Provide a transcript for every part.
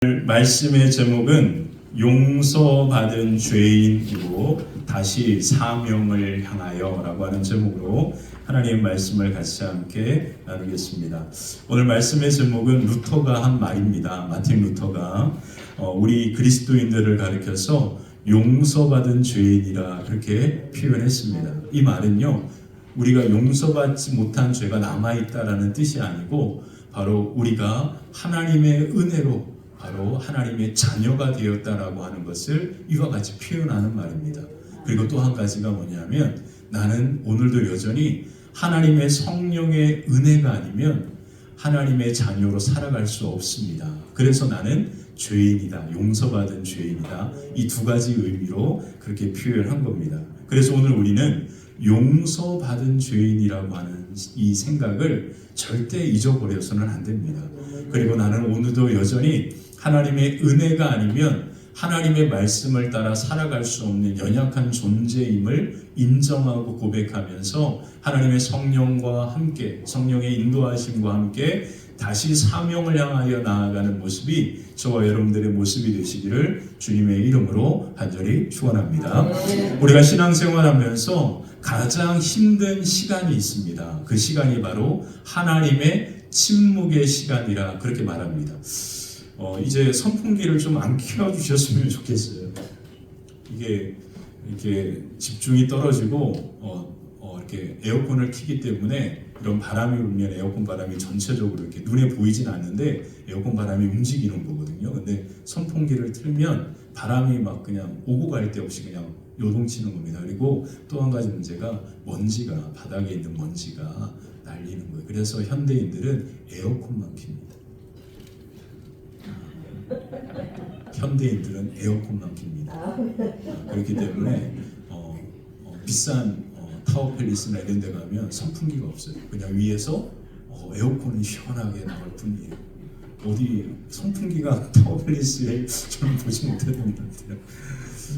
말씀의 제목은 용서받은 죄인이고 다시 사명을 향하여 라고 하는 제목으로 하나님의 말씀을 같이 함께 나누겠습니다. 오늘 말씀의 제목은 루터가 한 말입니다. 마틴 루터가 우리 그리스도인들을 가리켜서 용서받은 죄인이라 그렇게 표현했습니다. 이 말은요, 우리가 용서받지 못한 죄가 남아있다라는 뜻이 아니고 바로 우리가 하나님의 은혜로 바로 하나님의 자녀가 되었다라고 하는 것을 이와 같이 표현하는 말입니다. 그리고 또 한 가지가 뭐냐면, 나는 오늘도 여전히 하나님의 성령의 은혜가 아니면 하나님의 자녀로 살아갈 수 없습니다. 그래서 나는 죄인이다, 용서받은 죄인이다, 이 두 가지 의미로 그렇게 표현한 겁니다. 그래서 오늘 우리는 용서받은 죄인이라고 하는 이 생각을 절대 잊어버려서는 안 됩니다. 그리고 나는 오늘도 여전히 하나님의 은혜가 아니면 하나님의 말씀을 따라 살아갈 수 없는 연약한 존재임을 인정하고 고백하면서 하나님의 성령과 함께, 성령의 인도하심과 함께 다시 사명을 향하여 나아가는 모습이 저와 여러분들의 모습이 되시기를 주님의 이름으로 간절히 축원합니다. 우리가 신앙생활하면서 가장 힘든 시간이 있습니다. 그 시간이 바로 하나님의 침묵의 시간이라 그렇게 말합니다. 이제 선풍기를 좀 안 켜주셨으면 좋겠어요. 이게 이렇게 집중이 떨어지고 이렇게 에어컨을 켜기 때문에 이런 바람이 불면 에어컨 바람이 전체적으로 이렇게 눈에 보이진 않는데 에어컨 바람이 움직이는 거거든요. 근데 선풍기를 틀면 바람이 막 그냥 오고 갈 데 없이 그냥 요동치는 겁니다. 그리고 또 한 가지 문제가 먼지가, 바닥에 있는 먼지가 날리는 거예요. 그래서 현대인들은 에어컨만 킵니다. 현대인들은 에어컨만 킵니다. 그렇기 때문에 비싼 타워 팰리스나 이런 데 가면 선풍기가 없어요. 그냥 위에서 에어컨이 시원하게 나올 뿐이에요. 어디 선풍기가 타워 팰리스에 저는 보지 못했던 것 같아요.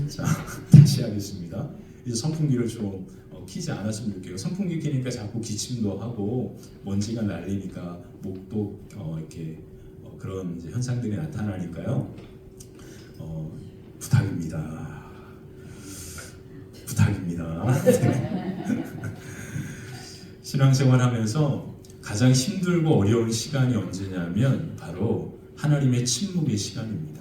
자, 다시 하겠습니다. 이제 선풍기를 좀 키지 않았으면 좋겠고, 선풍기 키니까 자꾸 기침도 하고 먼지가 날리니까 목도 이렇게 그런 이제 현상들이 나타나니까요. 부탁입니다. 신앙생활하면서 가장 힘들고 어려운 시간이 언제냐면 바로 하나님의 침묵의 시간입니다.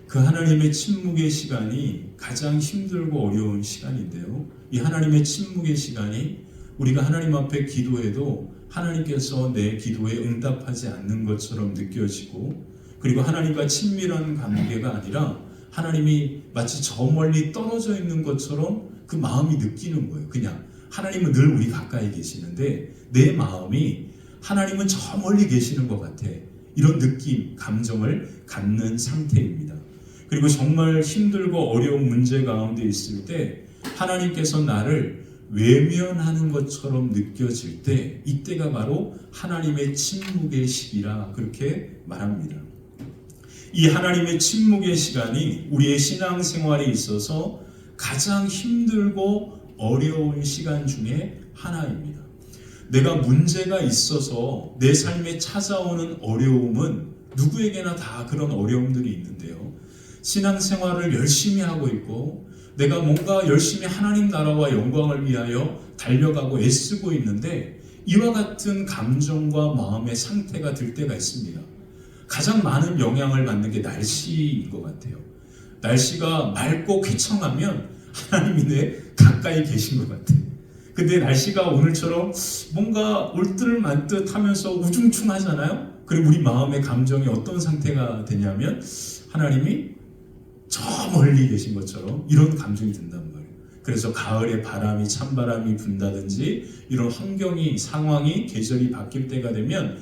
그 하나님의 침묵의 시간이 가장 힘들고 어려운 시간인데요. 이 하나님의 침묵의 시간이 우리가 하나님 앞에 기도해도 하나님께서 내 기도에 응답하지 않는 것처럼 느껴지고, 그리고 하나님과 친밀한 관계가 아니라 하나님이 마치 저 멀리 떨어져 있는 것처럼 그 마음이 느끼는 거예요. 그냥 하나님은 늘 우리 가까이 계시는데 내 마음이 하나님은 저 멀리 계시는 것 같아, 이런 느낌, 감정을 갖는 상태입니다. 그리고 정말 힘들고 어려운 문제 가운데 있을 때 하나님께서 나를 외면하는 것처럼 느껴질 때, 이때가 바로 하나님의 침묵의 시기라 그렇게 말합니다. 이 하나님의 침묵의 시간이 우리의 신앙생활에 있어서 가장 힘들고 어려운 시간 중에 하나입니다. 내가 문제가 있어서 내 삶에 찾아오는 어려움은 누구에게나 다 그런 어려움들이 있는데요. 신앙생활을 열심히 하고 있고 내가 뭔가 열심히 하나님 나라와 영광을 위하여 달려가고 애쓰고 있는데 이와 같은 감정과 마음의 상태가 들 때가 있습니다. 가장 많은 영향을 받는 게 날씨인 것 같아요. 날씨가 맑고 쾌청하면 하나님이 내 가까이 계신 것 같아요. 근데 날씨가 오늘처럼 뭔가 올듯말듯 하면서 우중충하잖아요. 그리고 우리 마음의 감정이 어떤 상태가 되냐면 하나님이 저 멀리 계신 것처럼 이런 감정이 든단 말이에요. 그래서 가을에 바람이, 찬바람이 분다든지 이런 환경이, 상황이, 계절이 바뀔 때가 되면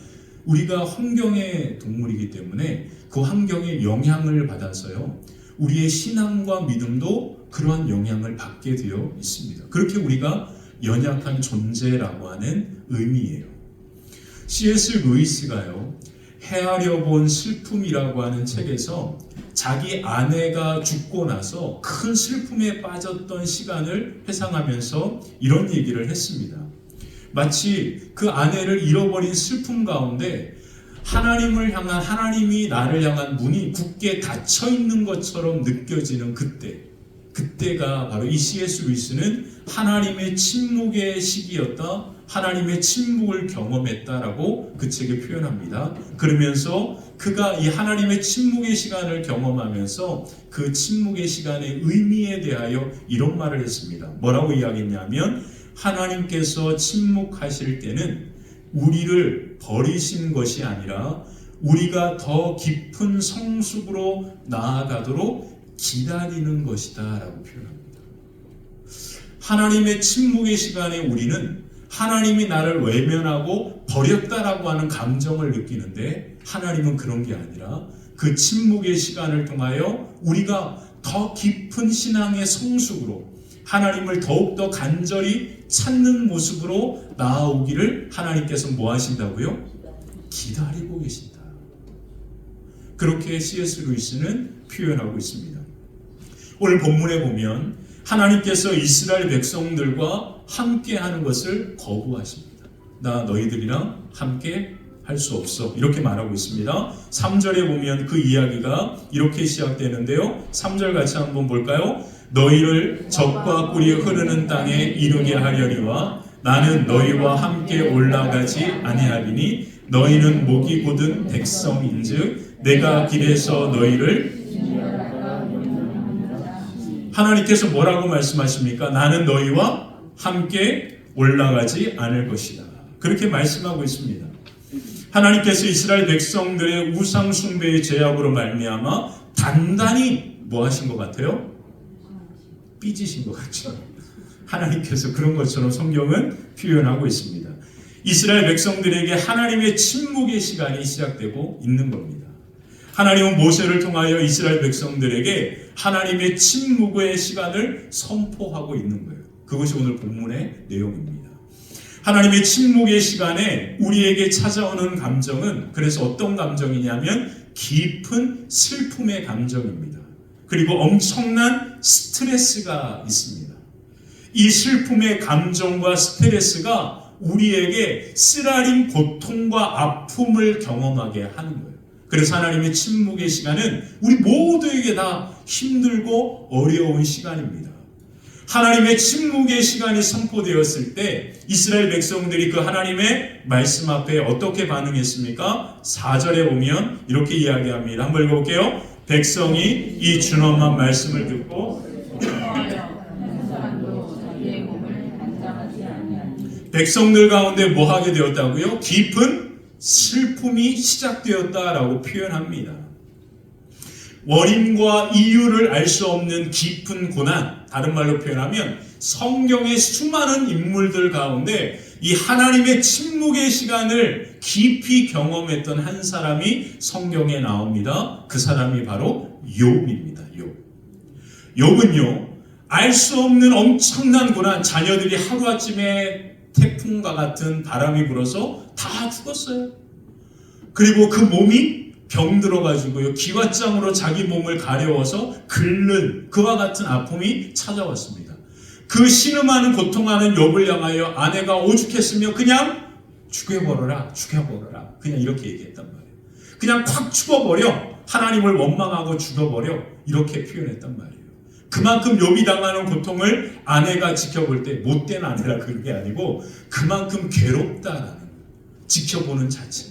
우리가 환경의 동물이기 때문에 그 환경에 영향을 받아서요, 우리의 신앙과 믿음도 그러한 영향을 받게 되어 있습니다. 그렇게 우리가 연약한 존재라고 하는 의미예요. C.S. 루이스가요, 헤아려 본 슬픔이라고 하는 책에서 자기 아내가 죽고 나서 큰 슬픔에 빠졌던 시간을 회상하면서 이런 얘기를 했습니다. 마치 그 아내를 잃어버린 슬픔 가운데 하나님을 향한, 하나님이 나를 향한 문이 굳게 닫혀 있는 것처럼 느껴지는 그때가 바로 이 C.S. 루이스는 하나님의 침묵의 시기였다, 하나님의 침묵을 경험했다라고 그 책에 표현합니다. 그러면서 그가 이 하나님의 침묵의 시간을 경험하면서 그 침묵의 시간의 의미에 대하여 이런 말을 했습니다. 뭐라고 이야기했냐면, 하나님께서 침묵하실 때는 우리를 버리신 것이 아니라 우리가 더 깊은 성숙으로 나아가도록 기다리는 것이다 라고 표현합니다. 하나님의 침묵의 시간에 우리는 하나님이 나를 외면하고 버렸다라고 하는 감정을 느끼는데, 하나님은 그런 게 아니라 그 침묵의 시간을 통하여 우리가 더 깊은 신앙의 성숙으로 하나님을 더욱더 간절히 찾는 모습으로 나아오기를 하나님께서 뭐 하신다고요? 기다리고 계신다. 그렇게 C.S. 루이스는 표현하고 있습니다. 오늘 본문에 보면 하나님께서 이스라엘 백성들과 함께 하는 것을 거부하십니다. 나 너희들이랑 함께 할 수 없어, 이렇게 말하고 있습니다. 3절에 보면 그 이야기가 이렇게 시작되는데요. 3절 같이 한번 볼까요? 너희를 적과 꿀이 흐르는 땅에 이르게 하려니와 나는 너희와 함께 올라가지 아니하리니 너희는 목이 곧은 백성인즉 내가 길에서 너희를. 하나님께서 뭐라고 말씀하십니까? 나는 너희와 함께 올라가지 않을 것이다, 그렇게 말씀하고 있습니다. 하나님께서 이스라엘 백성들의 우상 숭배의 죄악으로 말미암아 단단히 뭐 하신 것 같아요? 삐지신 것 같죠. 하나님께서 그런 것처럼 성경은 표현하고 있습니다. 이스라엘 백성들에게 하나님의 침묵의 시간이 시작되고 있는 겁니다. 하나님은 모세를 통하여 이스라엘 백성들에게 하나님의 침묵의 시간을 선포하고 있는 거예요. 그것이 오늘 본문의 내용입니다. 하나님의 침묵의 시간에 우리에게 찾아오는 감정은 그래서 어떤 감정이냐면 깊은 슬픔의 감정입니다. 그리고 엄청난 스트레스가 있습니다. 이 슬픔의 감정과 스트레스가 우리에게 쓰라린 고통과 아픔을 경험하게 하는 거예요. 그래서 하나님의 침묵의 시간은 우리 모두에게 다 힘들고 어려운 시간입니다. 하나님의 침묵의 시간이 선포되었을 때 이스라엘 백성들이 그 하나님의 말씀 앞에 어떻게 반응했습니까? 4절에 보면 이렇게 이야기합니다. 한번 읽어볼게요. 백성이 이 준엄한 말씀을 듣고 백성들 가운데 뭐 하게 되었다고요? 깊은 슬픔이 시작되었다라고 표현합니다. 원인과 이유를 알 수 없는 깊은 고난, 다른 말로 표현하면 성경의 수많은 인물들 가운데 이 하나님의 침묵의 시간을 깊이 경험했던 한 사람이 성경에 나옵니다. 그 사람이 바로 욥입니다. 욥은요, 알 수 없는 엄청난 고난, 자녀들이 하루아침에 태풍과 같은 바람이 불어서 다 죽었어요. 그리고 그 몸이 병들어가지고요, 기왓장으로 자기 몸을 가려워서 긁는 그와 같은 아픔이 찾아왔습니다. 그 신음하는 고통하는 욥을 향하여 아내가 오죽했으며 그냥 죽여버려라 그냥 이렇게 얘기했단 말이에요. 그냥 콱 죽어버려, 하나님을 원망하고 죽어버려, 이렇게 표현했단 말이에요. 그만큼 욥이 당하는 고통을 아내가 지켜볼 때, 못된 아내라 그런 게 아니고 그만큼 괴롭다라는 거예요. 지켜보는 자체.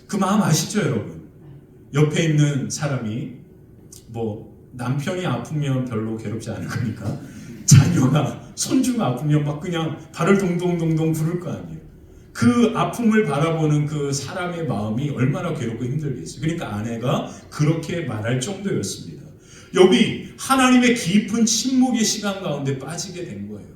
그 마음 아시죠, 여러분? 옆에 있는 사람이 뭐 남편이 아프면 별로 괴롭지 않을 거니까 자녀가, 손주가 아프면 막 그냥 발을 동동동동 부를 거 아니에요. 그 아픔을 바라보는 그 사람의 마음이 얼마나 괴롭고 힘들겠어요. 그러니까 아내가 그렇게 말할 정도였습니다. 욥이 하나님의 깊은 침묵의 시간 가운데 빠지게 된 거예요.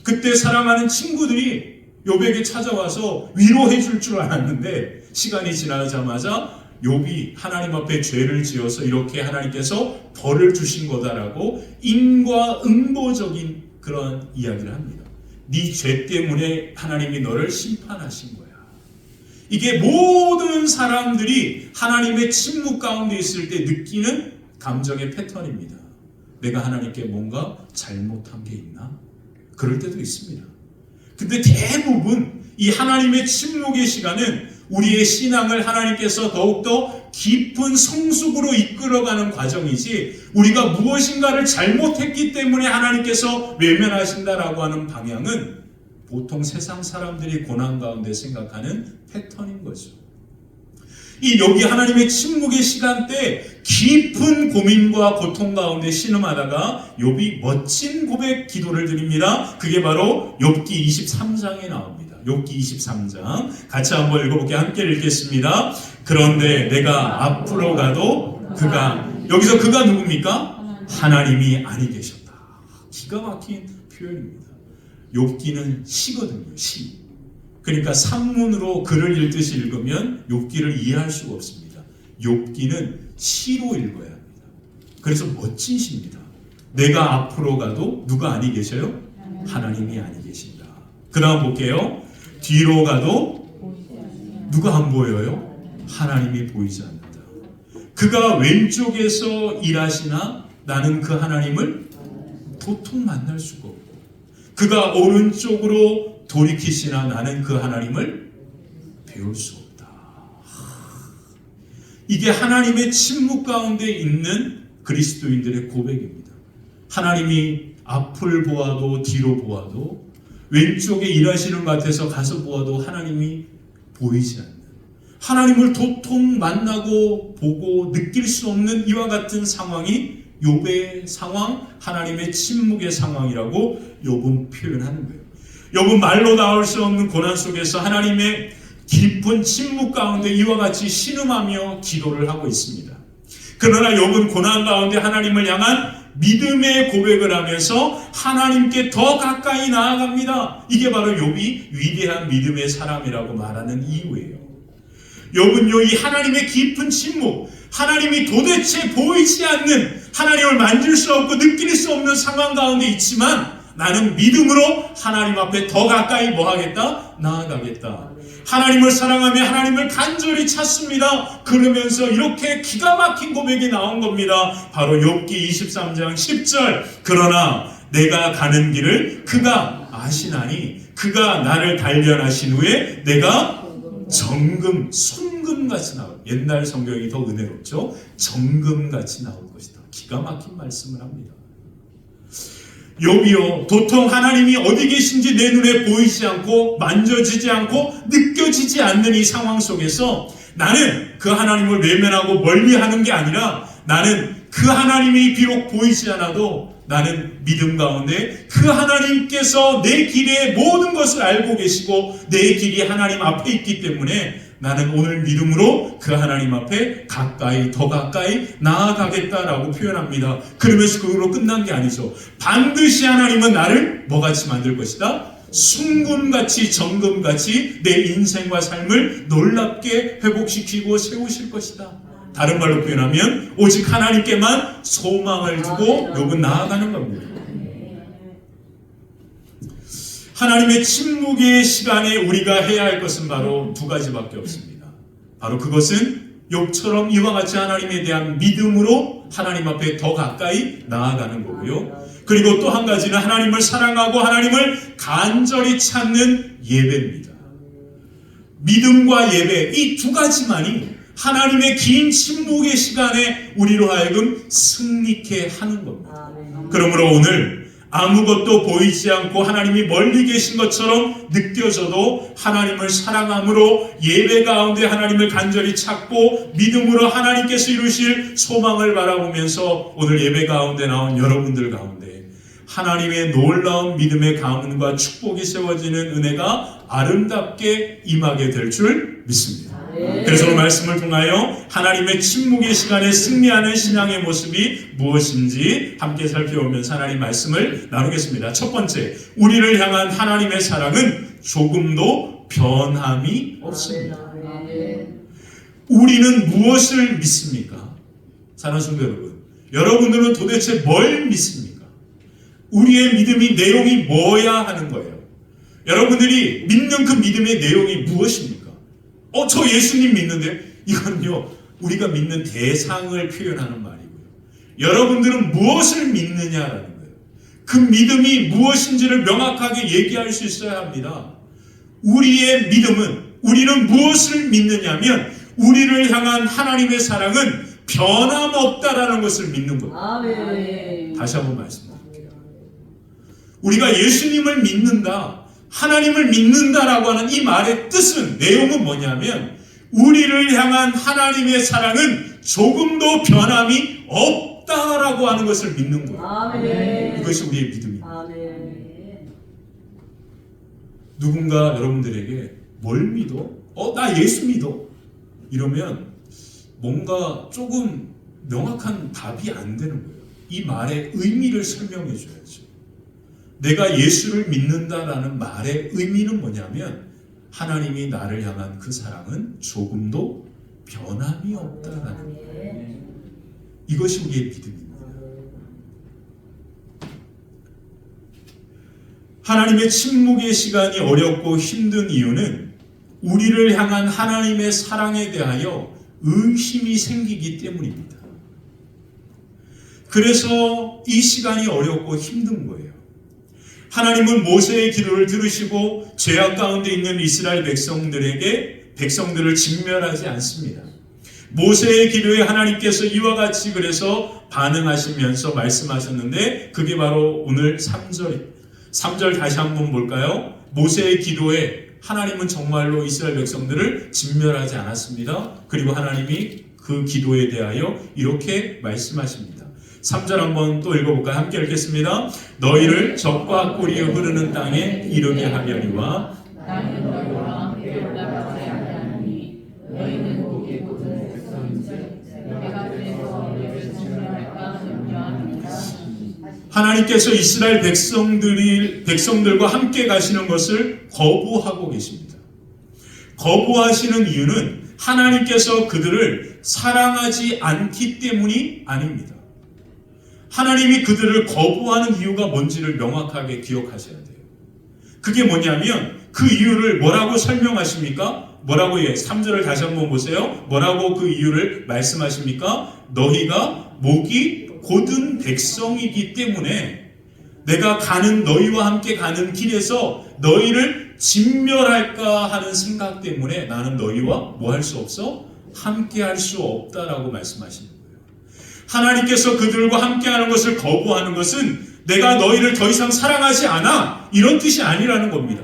그때 사랑하는 친구들이 욥에게 찾아와서 위로해 줄 줄 알았는데 시간이 지나자마자 욥이 하나님 앞에 죄를 지어서 이렇게 하나님께서 벌을 주신 거다라고 인과응보적인 그런 이야기를 합니다. 네 죄 때문에 하나님이 너를 심판하신 거야. 이게 모든 사람들이 하나님의 침묵 가운데 있을 때 느끼는 감정의 패턴입니다. 내가 하나님께 뭔가 잘못한 게 있나? 그럴 때도 있습니다. 근데 대부분 이 하나님의 침묵의 시간은 우리의 신앙을 하나님께서 더욱더 깊은 성숙으로 이끌어가는 과정이지, 우리가 무엇인가를 잘못했기 때문에 하나님께서 외면하신다라고 하는 방향은 보통 세상 사람들이 고난 가운데 생각하는 패턴인 거죠. 이 여기 하나님의 침묵의 시간 때 깊은 고민과 고통 가운데 신음하다가 욥이 멋진 고백 기도를 드립니다. 그게 바로 욥기 23장에 나옵니다. 욥기 23장 같이 한번 읽어볼게요. 함께 읽겠습니다. 그런데 내가 앞으로 가도 그가, 여기서 그가 누굽니까? 하나님이 아니 계셨다. 기가 막힌 표현입니다. 욥기는 시거든요. 시. 그러니까 산문으로 글을 읽듯이 읽으면 욥기를 이해할 수가 없습니다. 욥기는 시로 읽어야 합니다. 그래서 멋진 시입니다. 내가 앞으로 가도 누가 아니 계셔요? 하나님이 아니 계신다. 그 다음 볼게요. 뒤로 가도 누가 안 보여요? 하나님이 보이지 않는다. 그가 왼쪽에서 일하시나 나는 그 하나님을 도통 만날 수가 없고, 그가 오른쪽으로 돌이키시나 나는 그 하나님을 배울 수 없다. 이게 하나님의 침묵 가운데 있는 그리스도인들의 고백입니다. 하나님이 앞을 보아도 뒤로 보아도 왼쪽에 일하시는 것 같아서 가서 보아도 하나님이 보이지 않는, 하나님을 도통 만나고 보고 느낄 수 없는 이와 같은 상황이 욥의 상황, 하나님의 침묵의 상황이라고 욥은 표현하는 거예요. 욥은 말로 나올 수 없는 고난 속에서 하나님의 깊은 침묵 가운데 이와 같이 신음하며 기도를 하고 있습니다. 그러나 욥은 고난 가운데 하나님을 향한 믿음의 고백을 하면서 하나님께 더 가까이 나아갑니다. 이게 바로 욥이 위대한 믿음의 사람이라고 말하는 이유예요. 욥은요, 이 하나님의 깊은 침묵, 하나님이 도대체 보이지 않는, 하나님을 만질 수 없고 느낄 수 없는 상황 가운데 있지만 나는 믿음으로 하나님 앞에 더 가까이 뭐 하겠다? 나아가겠다. 하나님을 사랑하며 하나님을 간절히 찾습니다. 그러면서 이렇게 기가 막힌 고백이 나온 겁니다. 바로 욥기 23장 10절. 그러나 내가 가는 길을 그가 아시나니 그가 나를 단련하신 후에 내가 정금, 순금같이 나올, 옛날 성경이 더 은혜롭죠. 정금같이 나올 것이다. 기가 막힌 말씀을 합니다. 욥이요, 도통 하나님이 어디 계신지 내 눈에 보이지 않고 만져지지 않고 느껴지지 않는 이 상황 속에서 나는 그 하나님을 외면하고 멀리하는 게 아니라, 나는 그 하나님이 비록 보이지 않아도 나는 믿음 가운데 그 하나님께서 내 길의 모든 것을 알고 계시고 내 길이 하나님 앞에 있기 때문에 나는 오늘 믿음으로 그 하나님 앞에 가까이, 더 가까이 나아가겠다라고 표현합니다. 그러면서 그걸로 끝난 게 아니죠. 반드시 하나님은 나를 뭐같이 만들 것이다? 순금같이, 정금같이 내 인생과 삶을 놀랍게 회복시키고 세우실 것이다. 다른 말로 표현하면 오직 하나님께만 소망을 두고 욥은 나아가는 겁니다. 하나님의 침묵의 시간에 우리가 해야 할 것은 바로 두 가지밖에 없습니다. 바로 그것은 욥처럼 이와 같이 하나님에 대한 믿음으로 하나님 앞에 더 가까이 나아가는 거고요. 그리고 또 한 가지는 하나님을 사랑하고 하나님을 간절히 찾는 예배입니다. 믿음과 예배, 이 두 가지만이 하나님의 긴 침묵의 시간에 우리로 하여금 승리케 하는 겁니다. 그러므로 오늘 아무것도 보이지 않고 하나님이 멀리 계신 것처럼 느껴져도 하나님을 사랑함으로 예배 가운데 하나님을 간절히 찾고 믿음으로 하나님께서 이루실 소망을 바라보면서 오늘 예배 가운데 나온 여러분들 가운데 하나님의 놀라운 믿음의 가문과 축복이 세워지는 은혜가 아름답게 임하게 될 줄 믿습니다. 그래서 오늘 말씀을 통하여 하나님의 침묵의 시간에 승리하는 신앙의 모습이 무엇인지 함께 살펴보면서 하나님 말씀을 나누겠습니다. 첫 번째, 우리를 향한 하나님의 사랑은 조금도 변함이 없습니다. 우리는 무엇을 믿습니까? 사랑하는 성도 여러분, 여러분들은 도대체 뭘 믿습니까? 우리의 믿음이 내용이 뭐야 하는 거예요. 여러분들이 믿는 그 믿음의 내용이 무엇입니까? 저 예수님 믿는데, 이건요 우리가 믿는 대상을 표현하는 말이고요. 여러분들은 무엇을 믿느냐라는 거예요. 그 믿음이 무엇인지를 명확하게 얘기할 수 있어야 합니다. 우리의 믿음은, 우리는 무엇을 믿느냐면 우리를 향한 하나님의 사랑은 변함없다라는 것을 믿는 거예요. 아멘. 다시 한번 말씀드립니다. 우리가 예수님을 믿는다, 하나님을 믿는다라고 하는 이 말의 뜻은, 내용은 뭐냐면 우리를 향한 하나님의 사랑은 조금도 변함이 없다라고 하는 것을 믿는 거예요. 아멘. 이것이 우리의 믿음입니다. 아멘. 누군가 여러분들에게 뭘 믿어? 나 예수 믿어. 이러면 뭔가 조금 명확한 답이 안 되는 거예요. 이 말의 의미를 설명해 줘야죠. 내가 예수를 믿는다라는 말의 의미는 뭐냐면 하나님이 나를 향한 그 사랑은 조금도 변함이 없다라는 거예요. 이것이 우리의 믿음입니다. 하나님의 침묵의 시간이 어렵고 힘든 이유는 우리를 향한 하나님의 사랑에 대하여 의심이 생기기 때문입니다. 그래서 이 시간이 어렵고 힘든 거예요. 하나님은 모세의 기도를 들으시고 죄악 가운데 있는 이스라엘 백성들을 진멸하지 않습니다. 모세의 기도에 하나님께서 이와 같이 그래서 반응하시면서 말씀하셨는데 그게 바로 오늘 3절 다시 한번 볼까요? 모세의 기도에 하나님은 정말로 이스라엘 백성들을 진멸하지 않았습니다. 그리고 하나님이 그 기도에 대하여 이렇게 말씀하십니다. 3절 한번 또 읽어볼까요? 함께 읽겠습니다. 너희를 적과 꿀이 흐르는 땅에 이르게 하려니와 나는 너희와 함께 올라가지 아니하니 너희는 고기 묻은 백성인즉 내가 그래서 너희를 진멸할까 염려합니다. 하나님께서 이스라엘 백성들과 함께 가시는 것을 거부하고 계십니다. 거부하시는 이유는 하나님께서 그들을 사랑하지 않기 때문이 아닙니다. 하나님이 그들을 거부하는 이유가 뭔지를 명확하게 기억하셔야 돼요. 그게 뭐냐면 그 이유를 뭐라고 설명하십니까? 뭐라고 3절을 다시 한번 보세요. 뭐라고 그 이유를 말씀하십니까? 너희가 목이 곧은 백성이기 때문에 내가 가는 너희와 함께 가는 길에서 너희를 진멸할까 하는 생각 때문에 나는 너희와 뭐 할 수 없어? 함께 할 수 없다라고 말씀하시는 거예요. 하나님께서 그들과 함께하는 것을 거부하는 것은 내가 너희를 더 이상 사랑하지 않아 이런 뜻이 아니라는 겁니다.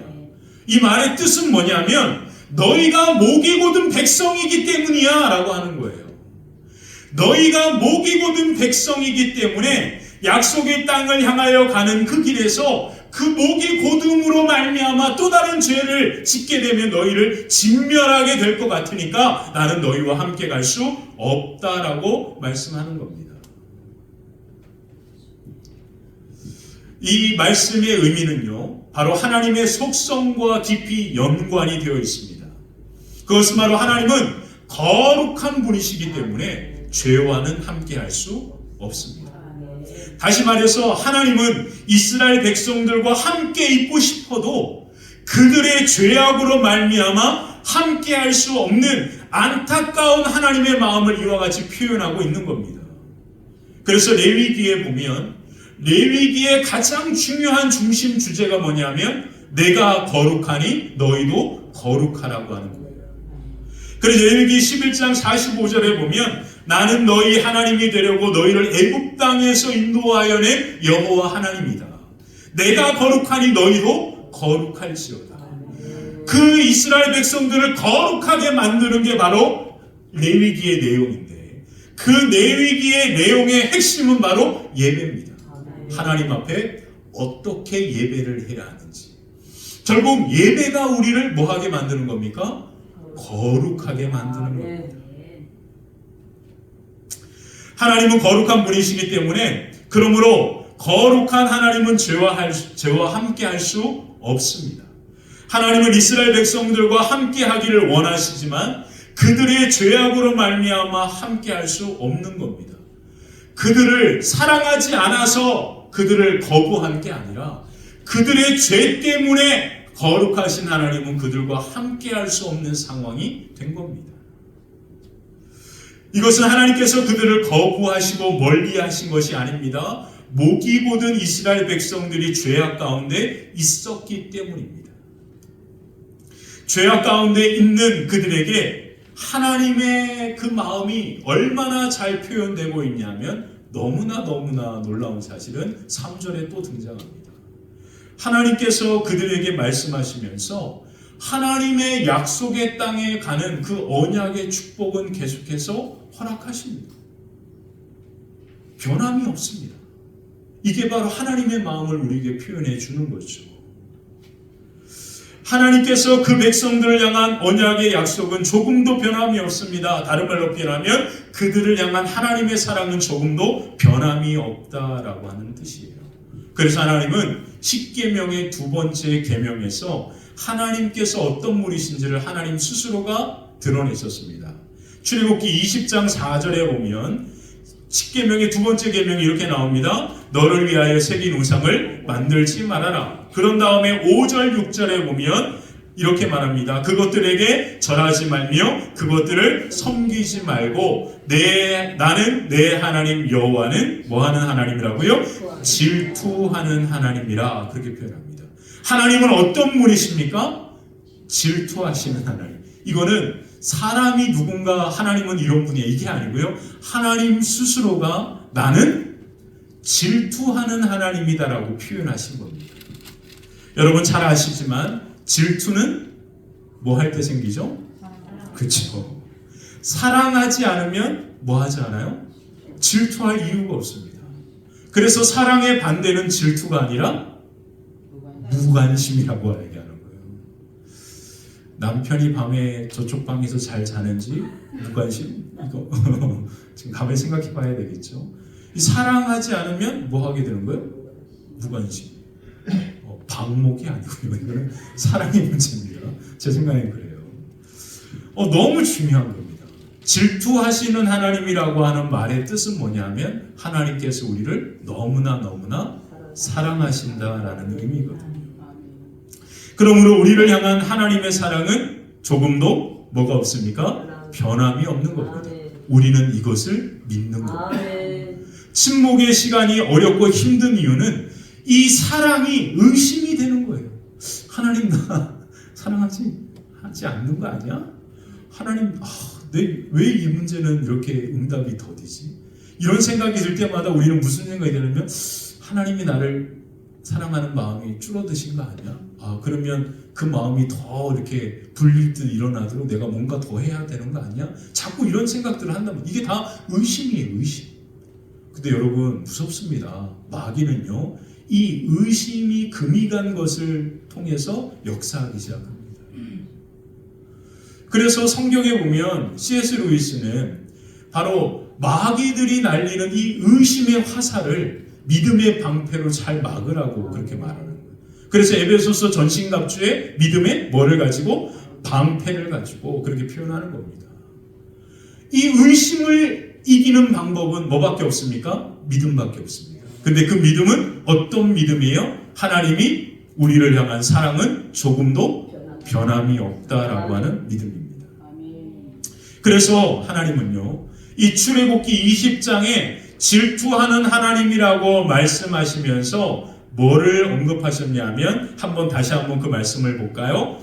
이 말의 뜻은 뭐냐면 너희가 목이 곧은 백성이기 때문이야 라고 하는 거예요. 너희가 목이 곧은 백성이기 때문에 약속의 땅을 향하여 가는 그 길에서 그 목이 곧음으로 말미암아 또 다른 죄를 짓게 되면 너희를 진멸하게 될 것 같으니까 나는 너희와 함께 갈 수 없다라고 말씀하는 겁니다. 이 말씀의 의미는요, 바로 하나님의 속성과 깊이 연관이 되어 있습니다. 그것은 바로 하나님은 거룩한 분이시기 때문에 죄와는 함께 할 수 없습니다. 다시 말해서 하나님은 이스라엘 백성들과 함께 있고 싶어도 그들의 죄악으로 말미암아 함께 할 수 없는 안타까운 하나님의 마음을 이와 같이 표현하고 있는 겁니다. 그래서 레위기에 보면 레위기의 가장 중요한 중심 주제가 뭐냐면 내가 거룩하니 너희도 거룩하라고 하는 거예요. 그래서 레위기 11장 45절에 보면 나는 너희 하나님이 되려고 너희를 애굽 땅에서 인도하여 낸 여호와 하나님이다. 내가 거룩하니 너희도 거룩할지어다. 그 이스라엘 백성들을 거룩하게 만드는 게 바로 레위기의 내용인데 그 레위기의 내용의 핵심은 바로 예배입니다. 하나님 앞에 어떻게 예배를 해야 하는지. 결국 예배가 우리를 뭐하게 만드는 겁니까? 거룩하게 만드는 겁니다. 하나님은 거룩한 분이시기 때문에 그러므로 거룩한 하나님은 죄와 함께 할 수 없습니다. 하나님은 이스라엘 백성들과 함께 하기를 원하시지만 그들의 죄악으로 말미암아 함께 할 수 없는 겁니다. 그들을 사랑하지 않아서 그들을 거부한 게 아니라 그들의 죄 때문에 거룩하신 하나님은 그들과 함께 할 수 없는 상황이 된 겁니다. 이것은 하나님께서 그들을 거부하시고 멀리하신 것이 아닙니다. 목이 곧은 이스라엘 백성들이 죄악 가운데 있었기 때문입니다. 죄악 가운데 있는 그들에게 하나님의 그 마음이 얼마나 잘 표현되고 있냐면 너무나 놀라운 사실은 3절에 또 등장합니다. 하나님께서 그들에게 말씀하시면서 하나님의 약속의 땅에 가는 그 언약의 축복은 계속해서 허락하십니다. 변함이 없습니다. 이게 바로 하나님의 마음을 우리에게 표현해 주는 거죠. 하나님께서 그 백성들을 향한 언약의 약속은 조금도 변함이 없습니다. 다른 말로 표현하면 그들을 향한 하나님의 사랑은 조금도 변함이 없다라고 하는 뜻이에요. 그래서 하나님은 십계명의 두 번째 계명에서 하나님께서 어떤 분이신지를 하나님 스스로가 드러내셨습니다. 출애굽기 20장 4절에 보면 십계명의 두 번째 계명이 이렇게 나옵니다. 너를 위하여 새긴 우상을 만들지 말아라. 그런 다음에 5절 6절에 보면 이렇게 말합니다. 그것들에게 절하지 말며 그것들을 섬기지 말고 나는 내 하나님 여호와는 뭐하는 하나님이라고요? 질투하는 하나님이라 그렇게 표현합니다. 하나님은 어떤 분이십니까? 질투하시는 하나님. 이거는 사람이 누군가 하나님은 이런 분이야 이게 아니고요. 하나님 스스로가 나는 질투하는 하나님이다라고 표현하신 겁니다. 여러분 잘 아시지만 질투는 뭐 할 때 생기죠? 그렇죠. 사랑하지 않으면 뭐 하지 않아요? 질투할 이유가 없습니다. 그래서 사랑의 반대는 질투가 아니라 무관심이라고 얘기하는 거예요. 남편이 밤에 저쪽 방에서 잘 자는지 무관심? 이거 지금 가만히 생각해 봐야 되겠죠. 사랑하지 않으면 뭐 하게 되는 거예요? 무관심. 방목이 아니고요. 이거는 사랑의 문제입니다. 제 생각엔 그래요. 너무 중요한 겁니다. 질투하시는 하나님이라고 하는 말의 뜻은 뭐냐면 하나님께서 우리를 너무나 사랑하신다라는 의미거든요. 그러므로 우리를 향한 하나님의 사랑은 조금도 뭐가 없습니까? 변함이 없는 겁니다. 우리는 이것을 믿는 겁니다. 침묵의 시간이 어렵고 힘든 이유는 이 사랑이 의심이 되는 거예요. 하나님 나 사랑하지 않는 거 아니야? 하나님 왜 이 문제는 이렇게 응답이 더디지? 이런 생각이 들 때마다 우리는 무슨 생각이 드냐면 하나님이 나를 사랑하는 마음이 줄어드신 거 아니야? 그러면 그 마음이 더 이렇게 불릴 듯 일어나도록 내가 뭔가 더 해야 되는 거 아니야? 자꾸 이런 생각들을 한다면 이게 다 의심이에요. 의심. 근데 여러분 무섭습니다. 마귀는요 이 의심이 금이 간 것을 통해서 역사하기 시작합니다. 그래서 성경에 보면 C.S. 루이스는 바로 마귀들이 날리는 이 의심의 화살을 믿음의 방패로 잘 막으라고 그렇게 말하는 거예요. 그래서 에베소서 전신갑주에 믿음의 뭐를 가지고? 방패를 가지고 그렇게 표현하는 겁니다. 이 의심을 이기는 방법은 뭐밖에 없습니까? 믿음밖에 없습니다. 근데 그 믿음은 어떤 믿음이에요? 하나님이 우리를 향한 사랑은 조금도 변함이 없다라고 하는 믿음입니다. 그래서 하나님은요 이 출애굽기 20장에 질투하는 하나님이라고 말씀하시면서 뭐를 언급하셨냐면 다시 한번 그 말씀을 볼까요?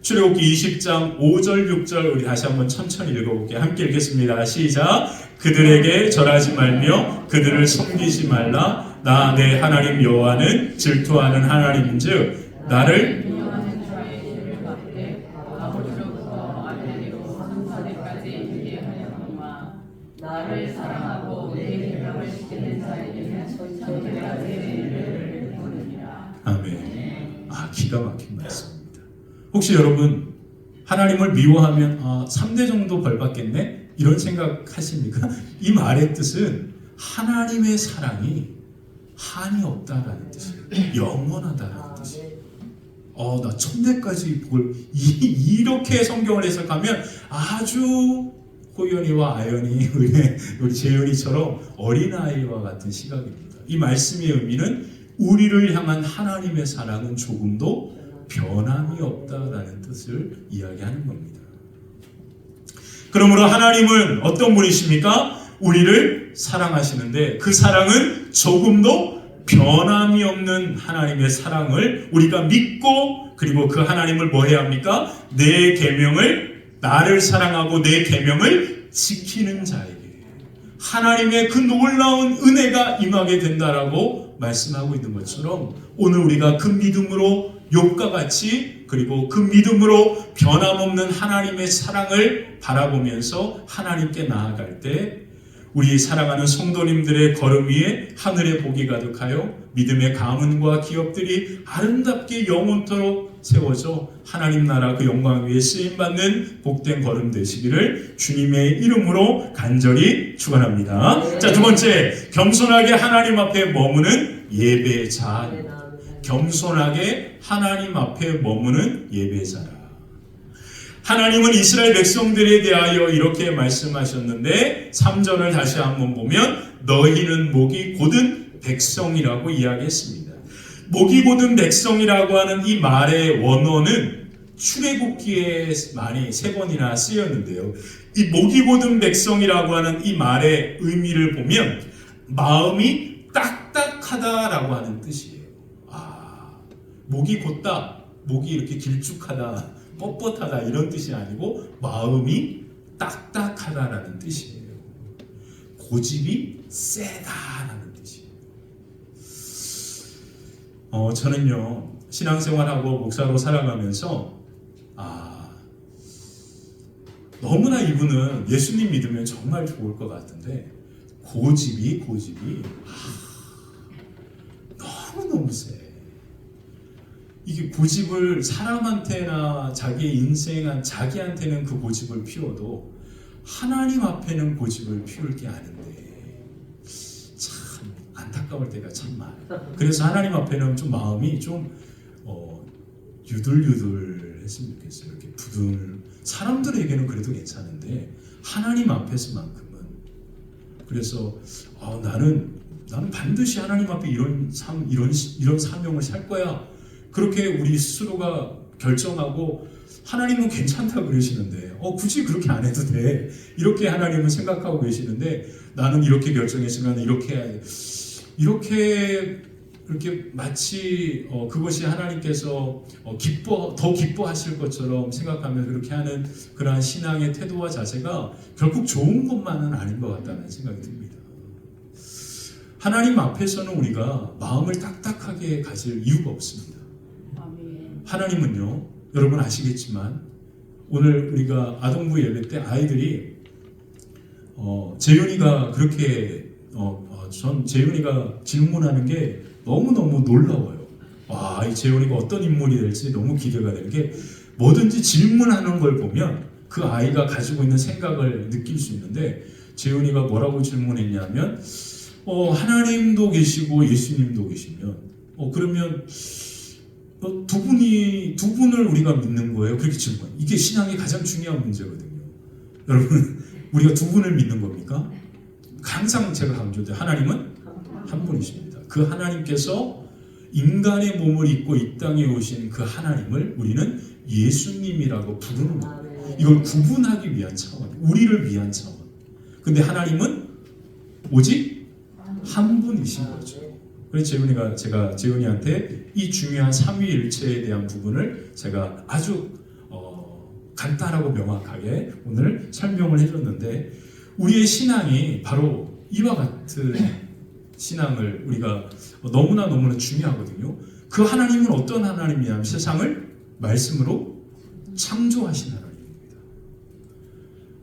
출애굽기 20장 5절 6절 우리 다시 한번 천천히 읽어볼게요. 함께 읽겠습니다. 시작. 그들에게 절하지 말며 그들을 섬기지 말라. 나 내 하나님 여호와는 질투하는 하나님인즉 나를 나를 사랑하고 내 계명을 지키는 자에게는 천대가 되리를 보느니라. 아멘. 기가 막힌 말씀입니다. 혹시 여러분 하나님을 미워하면 3대 정도 벌 받겠네? 이런 생각 하십니까? 이 말의 뜻은 하나님의 사랑이 한이 없다라는 뜻이에요. 영원하다라는 뜻이에요. 나 천대까지 볼 이렇게 성경을 해석하면 아주 호연이와 아연이 우리 재현이처럼 어린아이와 같은 시각입니다. 이 말씀의 의미는 우리를 향한 하나님의 사랑은 조금도 변함이 없다라는 뜻을 이야기하는 겁니다. 그러므로 하나님은 어떤 분이십니까? 우리를 사랑하시는데 그 사랑은 조금도 변함이 없는 하나님의 사랑을 우리가 믿고, 그리고 그 하나님을 뭐 해야 합니까? 내 계명을, 나를 사랑하고 내 계명을 지키는 자에게 하나님의 그 놀라운 은혜가 임하게 된다라고 말씀하고 있는 것처럼, 오늘 우리가 그 믿음으로 욥과 같이, 그리고 그 믿음으로 변함없는 하나님의 사랑을 바라보면서 하나님께 나아갈 때 우리 사랑하는 성도님들의 걸음 위에 하늘의 복이 가득하여 믿음의 가문과 기업들이 아름답게 영원토록 세워져 하나님 나라 그 영광 위에 쓰임받는 복된 걸음 되시기를 주님의 이름으로 간절히 축원합니다. 자, 두 번째, 겸손하게 하나님 앞에 머무는 예배자. 겸손하게 하나님 앞에 머무는 예배자라. 하나님은 이스라엘 백성들에 대하여 이렇게 말씀하셨는데 3절을 다시 한번 보면 너희는 목이 곧은 백성이라고 이야기했습니다. 목이 곧은 백성이라고 하는 이 말의 원어는 출애굽기에 많이 3번이나 쓰였는데요. 이 목이 곧은 백성이라고 하는 이 말의 의미를 보면 마음이 딱딱하다라고 하는 뜻이에요. 목이 곧다, 목이 이렇게 길쭉하다, 뻣뻣하다 이런 뜻이 아니고 마음이 딱딱하다라는 뜻이에요. 고집이 세다라는 뜻이에요. 저는요, 신앙생활하고 목사로 살아가면서 너무나 이분은 예수님 믿으면 정말 좋을 것 같은데 고집이 너무너무 세. 이게 고집을 사람한테나 자기의 인생한 자기한테는 그 고집을 피워도 하나님 앞에는 고집을 피울 게 아닌데 참 안타까울 때가 참 많아요. 그래서 하나님 앞에는 좀 마음이 좀 유들유들했으면 좋겠어요. 이렇게 부들 사람들에게는 그래도 괜찮은데 하나님 앞에서만큼은. 그래서 나는 반드시 하나님 앞에 이런 사명을 살 거야. 그렇게 우리 스스로가 결정하고 하나님은 괜찮다 그러시는데 굳이 그렇게 안 해도 돼 이렇게 하나님은 생각하고 계시는데 나는 이렇게 결정했으면 이렇게 마치 그것이 하나님께서 더 기뻐하실 것처럼 생각하면서 그렇게 하는 그러한 신앙의 태도와 자세가 결국 좋은 것만은 아닌 것 같다는 생각이 듭니다. 하나님 앞에서는 우리가 마음을 딱딱하게 가질 이유가 없습니다. 하나님은요, 여러분 아시겠지만 오늘 우리가 아동부 예배 때 아이들이 재윤이가 그렇게 전 재윤이가 질문하는 게 너무너무 놀라워요. 이 재윤이가 어떤 인물이 될지 너무 기대가 되는 게 뭐든지 질문하는 걸 보면 그 아이가 가지고 있는 생각을 느낄 수 있는데 재윤이가 뭐라고 질문했냐면 하나님도 계시고 예수님도 계시면 그러면 두 분을 우리가 믿는 거예요. 그렇게 질문. 이게 신앙의 가장 중요한 문제거든요. 여러분, 우리가 두 분을 믿는 겁니까? 항상 제가 강조해요. 하나님은 한 분이십니다. 그 하나님께서 인간의 몸을 입고 이 땅에 오신 그 하나님을 우리는 예수님이라고 부르는 거예요. 이걸 구분하기 위한 차원, 우리를 위한 차원. 근데 하나님은 오직 한 분이신 거죠. 그래서 제가 재훈이한테 이 중요한 삼위일체에 대한 부분을 제가 아주 간단하고 명확하게 오늘 설명을 해줬는데 우리의 신앙이 바로 이와 같은 신앙을 우리가 너무나 중요하거든요. 그 하나님은 어떤 하나님이냐면 세상을 말씀으로 창조하신 하나님입니다.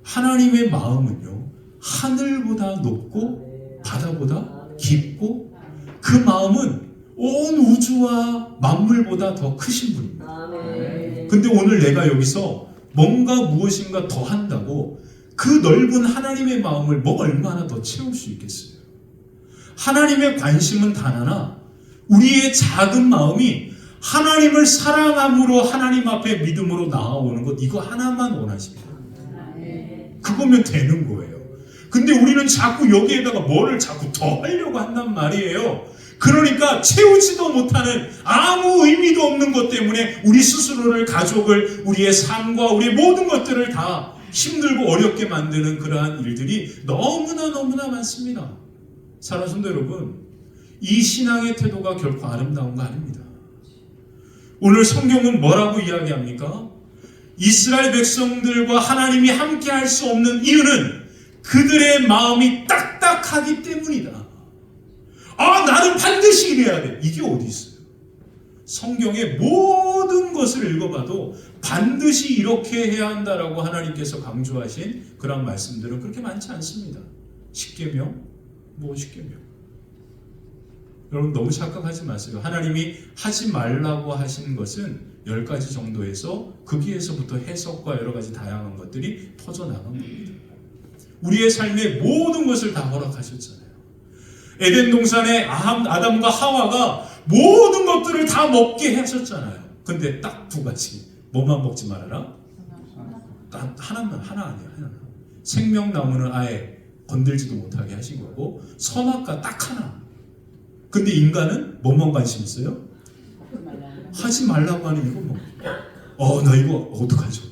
하나님의 마음은요, 하늘보다 높고 바다보다 깊고 그 마음은 온 우주와 만물보다 더 크신 분입니다. 근데 오늘 내가 여기서 뭔가 무엇인가 더 한다고 그 넓은 하나님의 마음을 뭐 얼마나 더 채울 수 있겠어요? 하나님의 관심은 단 하나, 우리의 작은 마음이 하나님을 사랑함으로 하나님 앞에 믿음으로 나아오는 것, 이거 하나만 원하십니다. 그거면 되는 거예요. 근데 우리는 자꾸 여기에다가 뭐를 자꾸 더 하려고 한단 말이에요. 그러니까 채우지도 못하는 아무 의미도 없는 것 때문에 우리 스스로를, 가족을, 우리의 삶과 우리의 모든 것들을 다 힘들고 어렵게 만드는 그러한 일들이 너무나 많습니다. 사랑하는 성도 여러분, 이 신앙의 태도가 결코 아름다운 거 아닙니다. 오늘 성경은 뭐라고 이야기합니까? 이스라엘 백성들과 하나님이 함께 할 수 없는 이유는 그들의 마음이 딱딱하기 때문이다. 아, 나는 반드시 이래야 돼. 이게 어디 있어요? 성경의 모든 것을 읽어봐도 반드시 이렇게 해야 한다라고 하나님께서 강조하신 그런 말씀들은 그렇게 많지 않습니다. 십계명, 뭐 십계명. 여러분 너무 착각하지 마세요. 하나님이 하지 말라고 하신 것은 10가지 정도에서 거기에서부터 해석과 여러 가지 다양한 것들이 퍼져나간 겁니다. 우리의 삶의 모든 것을 다 허락하셨잖아요. 에덴 동산에 아담과 하와가 모든 것들을 다 먹게 하셨잖아요. 근데 딱 2가지. 뭐만 먹지 말아라? 하나 아니야. 하나. 생명나무는 아예 건들지도 못하게 하신 거고, 선악과 딱 하나. 근데 인간은 뭐만 관심 있어요? 하지 말라고 하는 이거 뭐. 나 이거 어떡하지.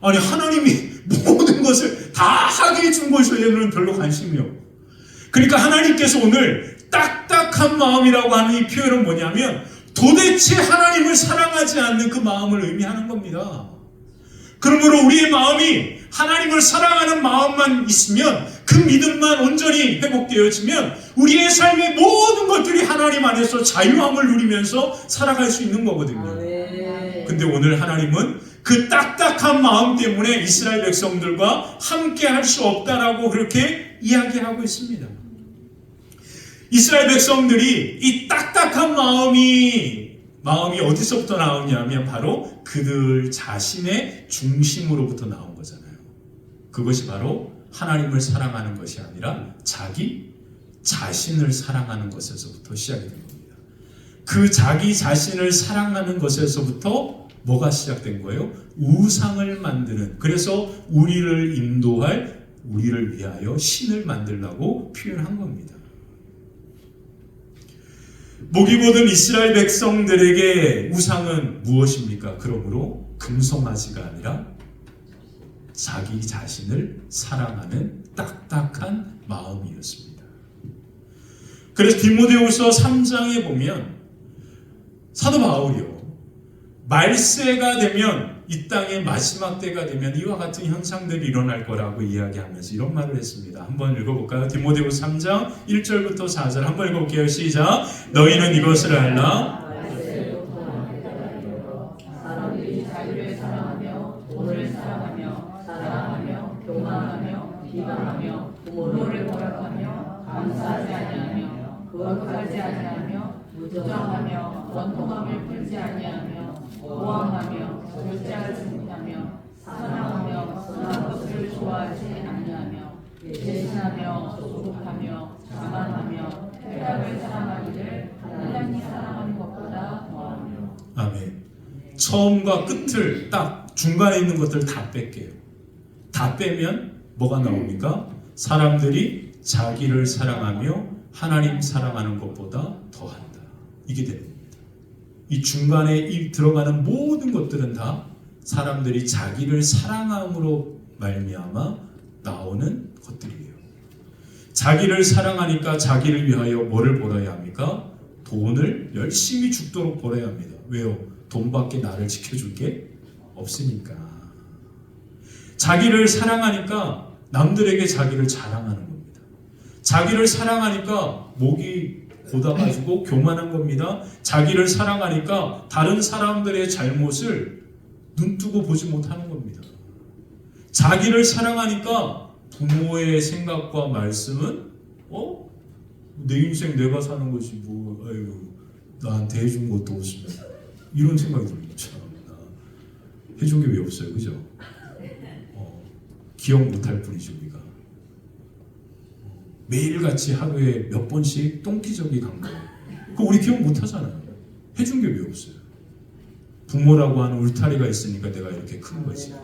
아니, 하나님이 모든 것을 다 하게 해준 것에는 별로 관심이 없고. 그러니까 하나님께서 오늘 딱딱한 마음이라고 하는 이 표현은 뭐냐면 도대체 하나님을 사랑하지 않는 그 마음을 의미하는 겁니다. 그러므로 우리의 마음이 하나님을 사랑하는 마음만 있으면, 그 믿음만 온전히 회복되어지면 우리의 삶의 모든 것들이 하나님 안에서 자유함을 누리면서 살아갈 수 있는 거거든요. 근데 오늘 하나님은 그 딱딱한 마음 때문에 이스라엘 백성들과 함께 할 수 없다라고 그렇게 이야기하고 있습니다. 이스라엘 백성들이 이 딱딱한 마음이 어디서부터 나오냐면 바로 그들 자신의 중심으로부터 나온 거잖아요. 그것이 바로 하나님을 사랑하는 것이 아니라 자기 자신을 사랑하는 것에서부터 시작이 된 겁니다. 그 자기 자신을 사랑하는 것에서부터 뭐가 시작된 거예요? 우상을 만드는, 그래서 우리를 인도할, 우리를 위하여 신을 만들라고 표현한 겁니다. 목이 보던 이스라엘 백성들에게 우상은 무엇입니까? 그러므로 금송아지가 아니라 자기 자신을 사랑하는 딱딱한 마음이었습니다. 그래서 디모데후서 3장에 보면 사도 바울이요, 말세가 되면, 이 땅의 마지막 때가 되면 이와 같은 현상들이 일어날 거라고 이야기하면서 이런 말을 했습니다. 한번 읽어볼까요? 디모데후서 3장 1절부터 4절 한번 읽어볼게요. 시작. 너희는 이것을 알라. 사람들이 자유를 사랑하며 돈을 사랑하며 교만하며 비방하며 부모를 거역하며 감사하지 아니하며 거룩하지 아니하며 무정하며 원통함을 풀지 아니하며 모함하며 절제하지 못하며 사랑하며 선한 것을 좋아하지 아니하며 배신하며 소속하며 자만하며 쾌락을 사랑하기를 하나님이 사랑하는 것보다 더하며. 아멘. 처음과 끝을 딱 중간에 있는 것들 다 뺄게요. 다 빼면 뭐가 나옵니까? 사람들이 자기를 사랑하며 하나님 사랑하는 것보다 더한다. 이게 됩니다. 이 중간에 들어가는 모든 것들은 다 사람들이 자기를 사랑함으로 말미암아 나오는 것들이에요. 자기를 사랑하니까 자기를 위하여 뭐를 벌어야 합니까? 돈을 열심히 죽도록 벌어야 합니다. 왜요? 돈밖에 나를 지켜줄 게 없으니까. 자기를 사랑하니까 남들에게 자기를 자랑하는 겁니다. 자기를 사랑하니까 목이 고다가지고 교만한 겁니다. 자기를 사랑하니까 다른 사람들의 잘못을 눈뜨고 보지 못하는 겁니다. 자기를 사랑하니까 부모의 생각과 말씀은 내 인생 내가 사는 것이 뭐, 아이고, 나한테 해준 것도 없으면, 이런 생각이 듭니다. 참, 해준 게 왜 없어요, 그죠? 기억 못할 뿐이죠, 우리가. 매일같이 하루에 몇 번씩 똥기저귀 간 거예요. 그거 우리 기억 못하잖아요. 해준 게 왜 없어요? 부모라고 하는 울타리가 있으니까 내가 이렇게 큰 거지.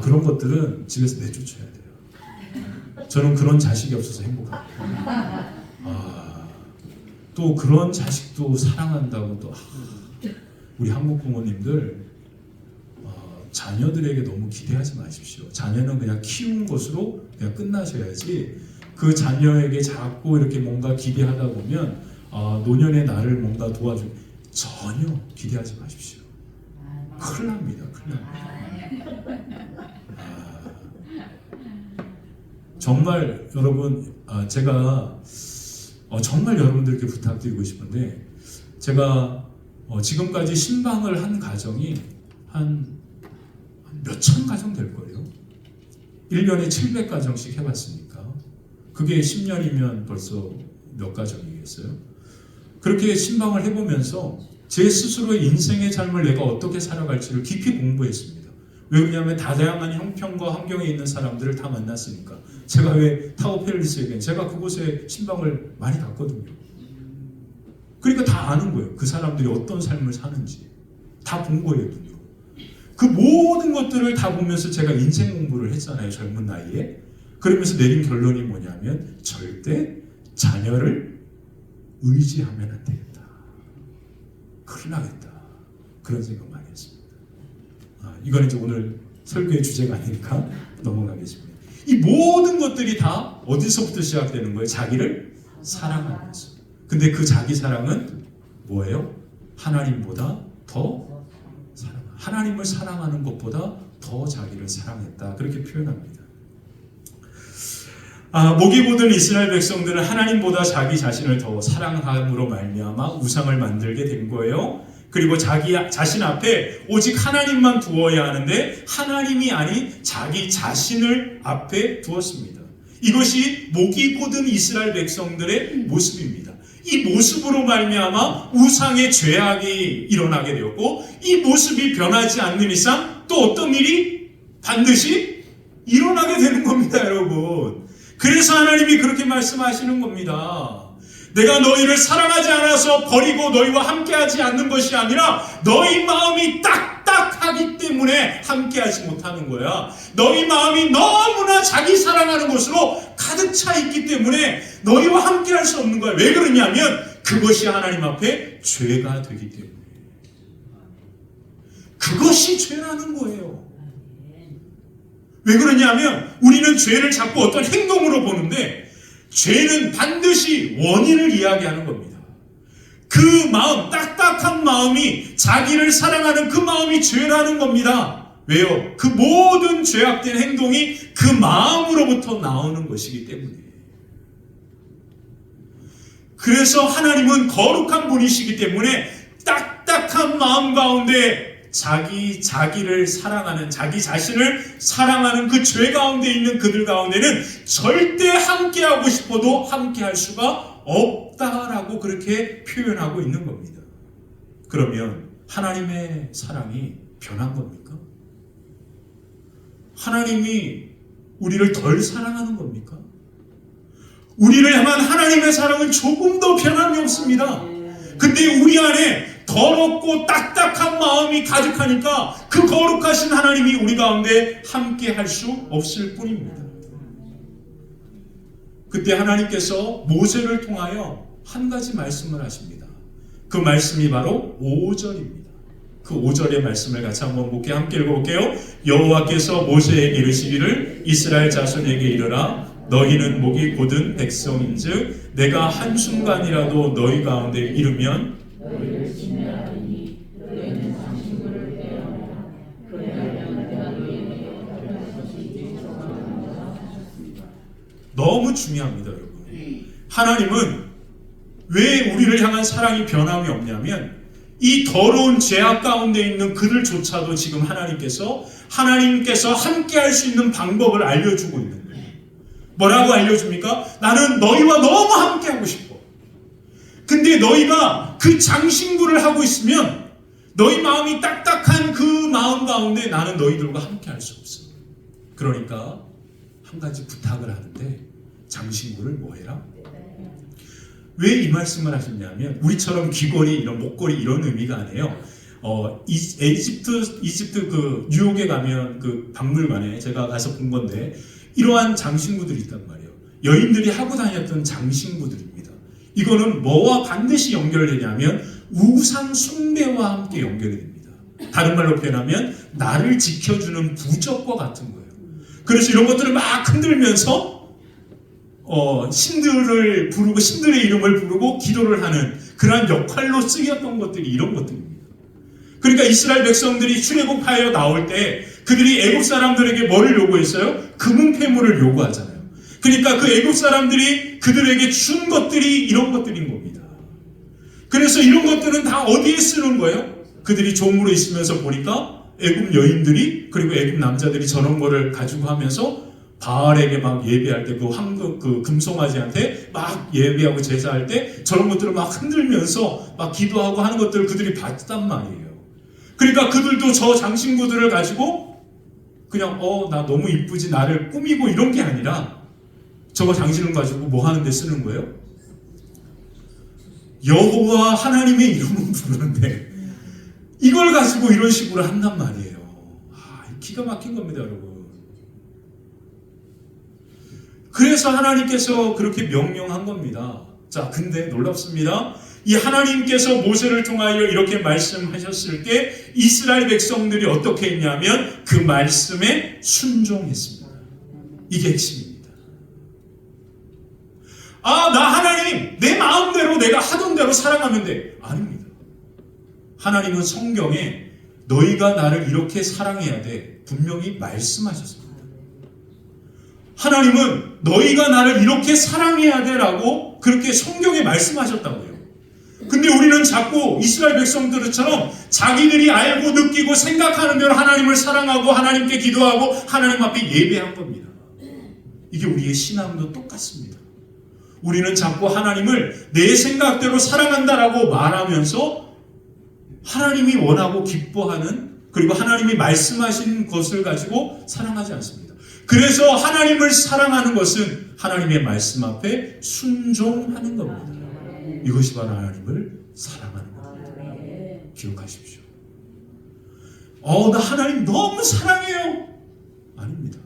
그런 것들은 집에서 내쫓아야 돼요. 저는 그런 자식이 없어서 행복합니다. 또 그런 자식도 사랑한다고 또 우리 한국 부모님들 자녀들에게 너무 기대하지 마십시오. 자녀는 그냥 키운 것으로 그냥 끝나셔야지 그 자녀에게 자꾸 이렇게 뭔가 기대하다 보면 노년의 나를 뭔가 도와주고 전혀 기대하지 마십시오. 큰일 납니다. 큰일 납니다. 정말 여러분 제가 정말 여러분들께 부탁드리고 싶은데 제가 지금까지 신방을 한 가정이 한 몇천 가정 될 거예요. 1년에 700가정씩 해봤으니까 그게 10년이면 벌써 몇 가정이겠어요? 그렇게 신방을 해보면서 제 스스로의 인생의 삶을 내가 어떻게 살아갈지를 깊이 공부했습니다. 왜 그러냐면 다양한 형편과 환경에 있는 사람들을 다 만났으니까. 제가 왜 타워 팰리스에게 제가 그곳에 신방을 많이 갔거든요. 그러니까 다 아는 거예요. 그 사람들이 어떤 삶을 사는지 다 본 거예요. 그 모든 것들을 다 보면서 제가 인생 공부를 했잖아요. 젊은 나이에. 그러면서 내린 결론이 뭐냐면 절대 자녀를 의지하면 안 되겠다. 큰일 나겠다. 그런 생각 많이 했습니다. 이건 이제 오늘 설교의 주제가 아니니까 넘어가겠습니다. 이 모든 것들이 다 어디서부터 시작되는 거예요? 자기를 사랑하면서. 근데 그 자기 사랑은 뭐예요? 하나님보다 더 하나님을 사랑하는 것보다 더 자기를 사랑했다. 그렇게 표현합니다. 목이 곧은 이스라엘 백성들은 하나님보다 자기 자신을 더 사랑함으로 말미암아 우상을 만들게 된 거예요. 그리고 자기 자신 앞에 오직 하나님만 두어야 하는데 하나님이 아닌 자기 자신을 앞에 두었습니다. 이것이 목이 곧은 이스라엘 백성들의 모습입니다. 이 모습으로 말미암아 우상의 죄악이 일어나게 되었고 이 모습이 변하지 않는 이상 또 어떤 일이 반드시 일어나게 되는 겁니다, 여러분. 그래서 하나님이 그렇게 말씀하시는 겁니다. 내가 너희를 사랑하지 않아서 버리고 너희와 함께하지 않는 것이 아니라 너희 마음이 딱딱하기 때문에 함께하지 못하는 거야. 너희 마음이 너무나 자기 사랑하는 것으로 가득 차 있기 때문에 너희와 함께할 수 없는 거야. 왜 그러냐면 그것이 하나님 앞에 죄가 되기 때문에. 그것이 죄라는 거예요. 왜 그러냐면 우리는 죄를 자꾸 어떤 행동으로 보는데 죄는 반드시 원인을 이야기하는 겁니다. 그 마음, 딱딱한 마음이 자기를 사랑하는 그 마음이 죄라는 겁니다. 왜요? 그 모든 죄악된 행동이 그 마음으로부터 나오는 것이기 때문에. 그래서 하나님은 거룩한 분이시기 때문에 딱딱한 마음 가운데 자기를 사랑하는, 자기 자신을 사랑하는 그 죄 가운데 있는 그들 가운데는 절대 함께하고 싶어도 함께할 수가 없다라고 그렇게 표현하고 있는 겁니다. 그러면 하나님의 사랑이 변한 겁니까? 하나님이 우리를 덜 사랑하는 겁니까? 우리를 향한 하나님의 사랑은 조금 더 변함이 없습니다. 근데 우리 안에 더럽고 딱딱한 마음이 가득하니까 그 거룩하신 하나님이 우리 가운데 함께 할 수 없을 뿐입니다. 그때 하나님께서 모세를 통하여 한 가지 말씀을 하십니다. 그 말씀이 바로 5절입니다. 그 5절의 말씀을 같이 한번 함께 읽어볼게요. 여호와께서 모세에게 이르시기를 이스라엘 자손에게 이르라 너희는 목이 곧은 백성인즉 내가 한순간이라도 너희 가운데 이르면 너희를 진멸하리니 너희는 장신구를 떼어내라. 그러면 내가 너희에게 어떤 것인지 정하노라 하셨습니다. 너무 중요합니다, 여러분. 하나님은 왜 우리를 향한 사랑이 변함이 없냐면 이 더러운 죄악 가운데 있는 그들조차도 지금 하나님께서 함께 할 수 있는 방법을 알려주고 있는 거예요. 뭐라고 알려줍니까? 나는 너희와 너무 함께 하고 싶어. 근데 너희가 그 장신구를 하고 있으면 너희 마음이 딱딱한 그 마음 가운데 나는 너희들과 함께 할 수 없어. 그러니까 한 가지 부탁을 하는데 장신구를 뭐 해라? 왜 이 말씀을 하셨냐면 우리처럼 귀걸이, 이런 목걸이 이런 의미가 아니에요. 이집트 그 뉴욕에 가면 그 박물관에 제가 가서 본 건데 이러한 장신구들이 있단 말이에요. 여인들이 하고 다녔던 장신구들입니다. 이거는 뭐와 반드시 연결되냐면 우상 숭배와 함께 연결이 됩니다. 다른 말로 표현하면 나를 지켜주는 부적과 같은 거예요. 그래서 이런 것들을 막 흔들면서 신들을 부르고 신들의 이름을 부르고 기도를 하는 그러한 역할로 쓰였던 것들이 이런 것들입니다. 그러니까 이스라엘 백성들이 출애굽하여 나올 때 그들이 애굽 사람들에게 뭐를 요구했어요? 금은 폐물을 요구하잖아요. 그러니까 그 애굽 사람들이 그들에게 준 것들이 이런 것들인 겁니다. 그래서 이런 것들은 다 어디에 쓰는 거예요? 그들이 종으로 있으면서 보니까 애굽 여인들이 그리고 애굽 남자들이 저런 거를 가지고 하면서 바알에게 막 예배할 때 그 금송아지한테 막 예배하고 제사할 때 저런 것들을 막 흔들면서 막 기도하고 하는 것들을 그들이 봤단 말이에요. 그러니까 그들도 저 장신구들을 가지고 그냥 나 너무 이쁘지 나를 꾸미고 이런 게 아니라 저거 장신을 가지고 뭐 하는 데 쓰는 거예요? 여호와 하나님의 이름을 부르는데 이걸 가지고 이런 식으로 한단 말이에요. 기가 막힌 겁니다, 여러분. 그래서 하나님께서 그렇게 명령한 겁니다. 자, 근데 놀랍습니다. 이 하나님께서 모세를 통하여 이렇게 말씀하셨을 때 이스라엘 백성들이 어떻게 했냐면 그 말씀에 순종했습니다. 이게 핵심입니다. 나 하나님 내 마음대로 내가 하던 대로 살아가면 돼. 아닙니다. 하나님은 성경에 너희가 나를 이렇게 사랑해야 돼 분명히 말씀하셨습니다. 하나님은 너희가 나를 이렇게 사랑해야 돼라고 그렇게 성경에 말씀하셨다고요. 근데 우리는 자꾸 이스라엘 백성들처럼 자기들이 알고 느끼고 생각하는 대로 하나님을 사랑하고 하나님께 기도하고 하나님 앞에 예배한 겁니다. 이게 우리의 신앙도 똑같습니다. 우리는 자꾸 하나님을 내 생각대로 사랑한다라고 말하면서 하나님이 원하고 기뻐하는 그리고 하나님이 말씀하신 것을 가지고 사랑하지 않습니다. 그래서 하나님을 사랑하는 것은 하나님의 말씀 앞에 순종하는 겁니다. 이것이 바로 하나님을 사랑하는 겁니다. 기억하십시오. 나 하나님 너무 사랑해요. 아닙니다.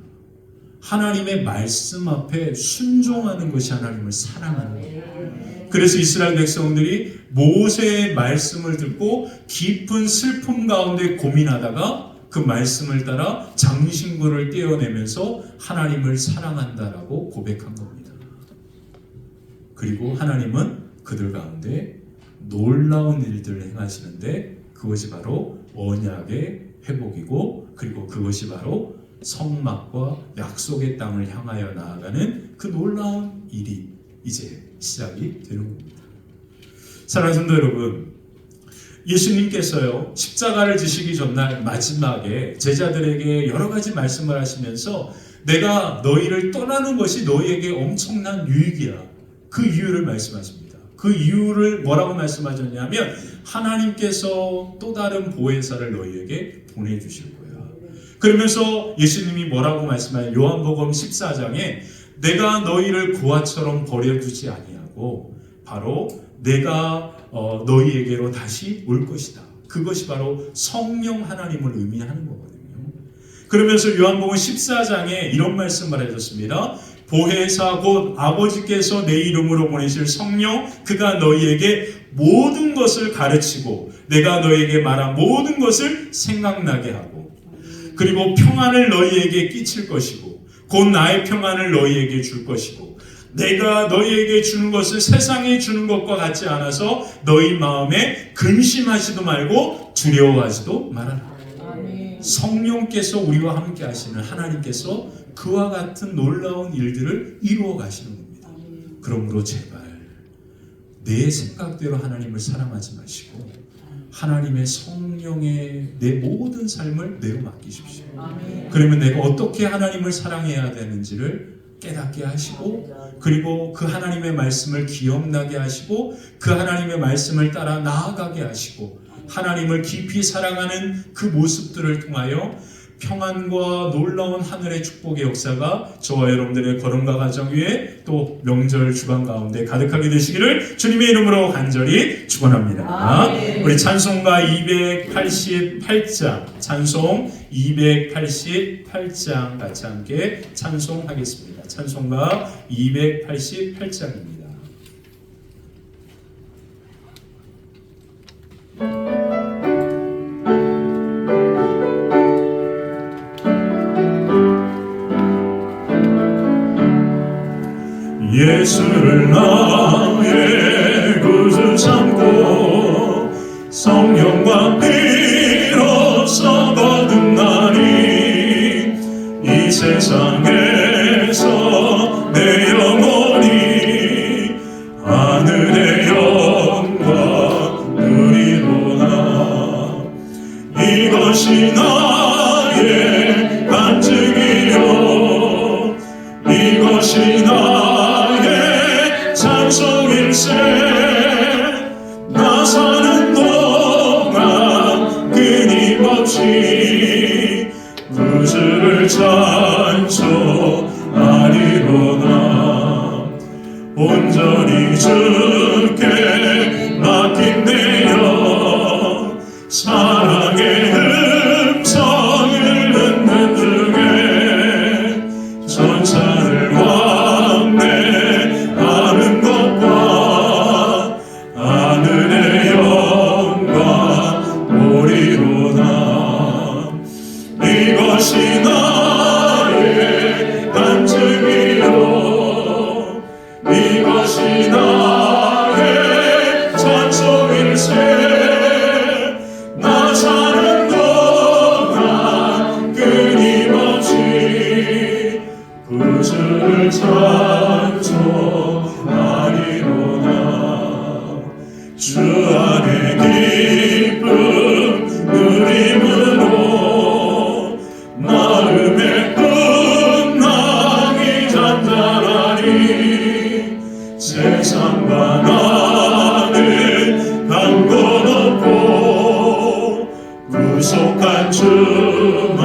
하나님의 말씀 앞에 순종하는 것이 하나님을 사랑하는 겁니다. 그래서 이스라엘 백성들이 모세의 말씀을 듣고 깊은 슬픔 가운데 고민하다가 그 말씀을 따라 장신구를 떼어내면서 하나님을 사랑한다라고 고백한 겁니다. 그리고 하나님은 그들 가운데 놀라운 일들을 행하시는데 그것이 바로 언약의 회복이고 그리고 그것이 바로 성막과 약속의 땅을 향하여 나아가는 그 놀라운 일이 이제 시작이 되는 겁니다. 사랑하는 성도 여러분, 예수님께서요 십자가를 지시기 전날 마지막에 제자들에게 여러 가지 말씀을 하시면서 내가 너희를 떠나는 것이 너희에게 엄청난 유익이야. 그 이유를 말씀하십니다. 그 이유를 뭐라고 말씀하셨냐면 하나님께서 또 다른 보혜사를 너희에게 보내주실 거야. 그러면서 예수님이 뭐라고 말씀하냐 요한복음 14장에 내가 너희를 고아처럼 버려두지 아니하고 바로 내가 너희에게로 다시 올 것이다. 그것이 바로 성령 하나님을 의미하는 거거든요. 그러면서 요한복음 14장에 이런 말씀을 해줬습니다. 보혜사 곧 아버지께서 내 이름으로 보내실 성령 그가 너희에게 모든 것을 가르치고 내가 너희에게 말한 모든 것을 생각나게 하고 그리고 평안을 너희에게 끼칠 것이고 곧 나의 평안을 너희에게 줄 것이고 내가 너희에게 주는 것을 세상에 주는 것과 같지 않아서 너희 마음에 근심하지도 말고 두려워하지도 말아라. 성령께서 우리와 함께 하시는 하나님께서 그와 같은 놀라운 일들을 이루어 가시는 겁니다. 그러므로 제발 내 생각대로 하나님을 사랑하지 마시고 하나님의 성령에 내 모든 삶을 내어 맡기십시오. 그러면 내가 어떻게 하나님을 사랑해야 되는지를 깨닫게 하시고 그리고 그 하나님의 말씀을 기억나게 하시고 그 하나님의 말씀을 따라 나아가게 하시고 하나님을 깊이 사랑하는 그 모습들을 통하여 평안과 놀라운 하늘의 축복의 역사가 저와 여러분들의 걸음과 가정 위에 또 명절 주간 가운데 가득하게 되시기를 주님의 이름으로 간절히 축원합니다. 우리 찬송가 288장 찬송 288장 같이 함께 찬송하겠습니다. 찬송가 288장입니다. 예수를 나의 구주 삼고 성령과 피로써 거듭나니 이 세상에서 내 영혼이 하늘의 영광 누리로나 이것이 나의 간증이요 이것이 나의 찬송일세 나 사는 동안 끊임없이 구주를 찬송하리로나 온전히 주께 맡긴 내 영 사랑의 음성을 듣는 중에 천사를 왕래하는 것과 하늘의 영광 보리로나 이것이 나의 간증이요 이것이 나의 찬송일세 나 사는 동안 끊임없이 구주를 찬송하리로나 주 안에 기쁨 누림으로 마음의 풍랑이 잔잔하니 세상과 나는 간 곳 없고 구속한 주만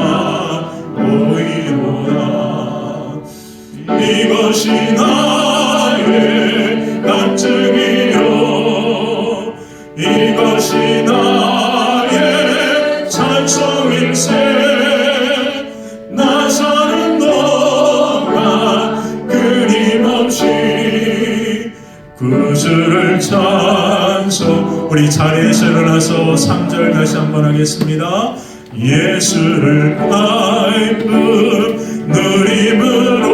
보이로나 이것이 나의 간증이요 이것이 나의 찬송일세 나 사는 동안 끊임없이 구주를 찬송 우리 자리에서 일어나서 3절 다시 한번 하겠습니다. 예수를 기쁨 누림으로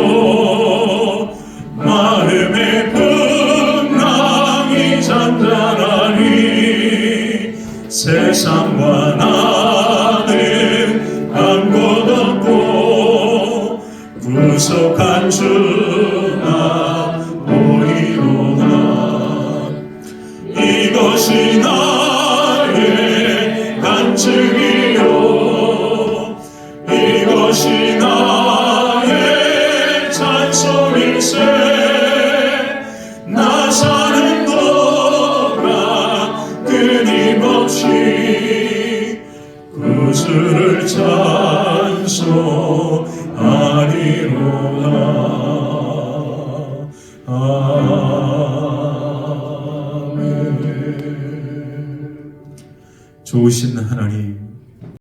마음의 풍랑이 잔잔하니 세상과 나는 간 곳 없고 구속한 주나 보이로나 이것이 나의 간증이요 이것이 나의 찬송일세 나 사는 동안 끊임없이 구주를 찬송하리로나 아멘. 좋으신 하나님